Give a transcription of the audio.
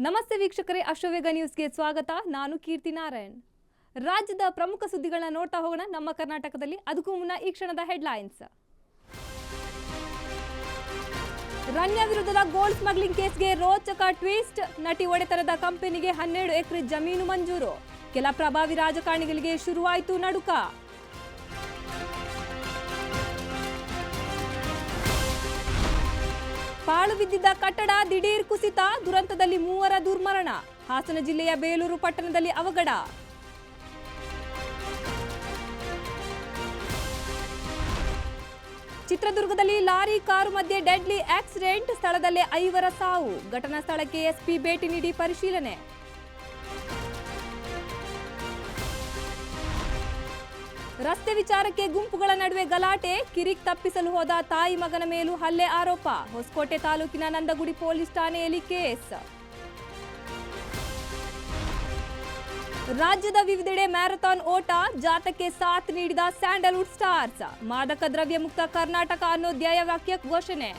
ನಮಸ್ತೆ ವೀಕ್ಷಕರೇ, ಅಶ್ವವೇಗ ನ್ಯೂಸ್ಗೆ ಸ್ವಾಗತ. ನಾನು ಕೀರ್ತಿ ನಾರಾಯಣ್. ರಾಜ್ಯದ ಪ್ರಮುಖ ಸುದ್ದಿಗಳನ್ನ ನೋಡ್ತಾ ಹೋಗೋಣ ನಮ್ಮ ಕರ್ನಾಟಕದಲ್ಲಿ. ಅದಕ್ಕೂ ಮುನ್ನ ಈ ಕ್ಷಣದ ಹೆಡ್ಲೈನ್ಸ್. ರಣ್ಯಾ ವಿರುದ್ಧದ ಗೋಲ್ಡ್ ಸ್ಮಗ್ಲಿಂಗ್ ಕೇಸ್ಗೆ ರೋಚಕ ಟ್ವಿಸ್ಟ್. ನಟಿ ಒಡೆತನದ ಕಂಪನಿಗೆ 12 ಎಕರೆ ಜಮೀನು ಮಂಜೂರು. ಕೆಲ ಪ್ರಭಾವಿ ರಾಜಕಾರಣಿಗಳಿಗೆ ಶುರುವಾಯಿತು ನಡುಕ. ಪಾಳು ಬಿದ್ದಿದ್ದ ಕಟ್ಟಡ ದಿಢೀರ್ ಕುಸಿತ, ದುರಂತದಲ್ಲಿ 3 ದುರ್ಮರಣ. ಹಾಸನ ಜಿಲ್ಲೆಯ ಬೇಲೂರು ಪಟ್ಟಣದಲ್ಲಿ ಅವಘಡ. ಚಿತ್ರದುರ್ಗದಲ್ಲಿ ಲಾರಿ ಕಾರು ಮಧ್ಯೆ ಡೆಡ್ಲಿ ಆಕ್ಸಿಡೆಂಟ್, ಸ್ಥಳದಲ್ಲೇ 5 ಸಾವು. ಘಟನಾ ಸ್ಥಳಕ್ಕೆ ಎಸ್ಪಿ ಭೇಟಿ ನೀಡಿ ಪರಿಶೀಲನೆ. ರಸ್ತೆ ವಿಚಾರಕ್ಕೆ ಗುಂಪುಗಳ ನಡುವೆ ಗಲಾಟೆ, ಕಿರಿಕ್ ತಪ್ಪಿಸಲು ಹೋದ ತಾಯಿ ಮಗನ ಮೇಲೂ ಹಲ್ಲೆ ಆರೋಪ. ಹೊಸಕೋಟೆ ತಾಲೂಕಿನ ನಂದಗುಡಿ ಪೊಲೀಸ್ ಠಾಣೆಯಲ್ಲಿ ಕೇಸ್. ರಾಜ್ಯದ ವಿವಿಧೆಡೆ ಮ್ಯಾರಥಾನ್ ಓಟ, ಜಾಥಾಕ್ಕೆ ಸಾಥ್ ನೀಡಿದ ಸ್ಯಾಂಡಲ್ವುಡ್ ಸ್ಟಾರ್ಸ್. ಮಾದಕ ದ್ರವ್ಯ ಮುಕ್ತ ಕರ್ನಾಟಕ ಅನ್ನೋ ಧ್ಯೇಯವಾಕ್ಯ ಘೋಷಣೆ.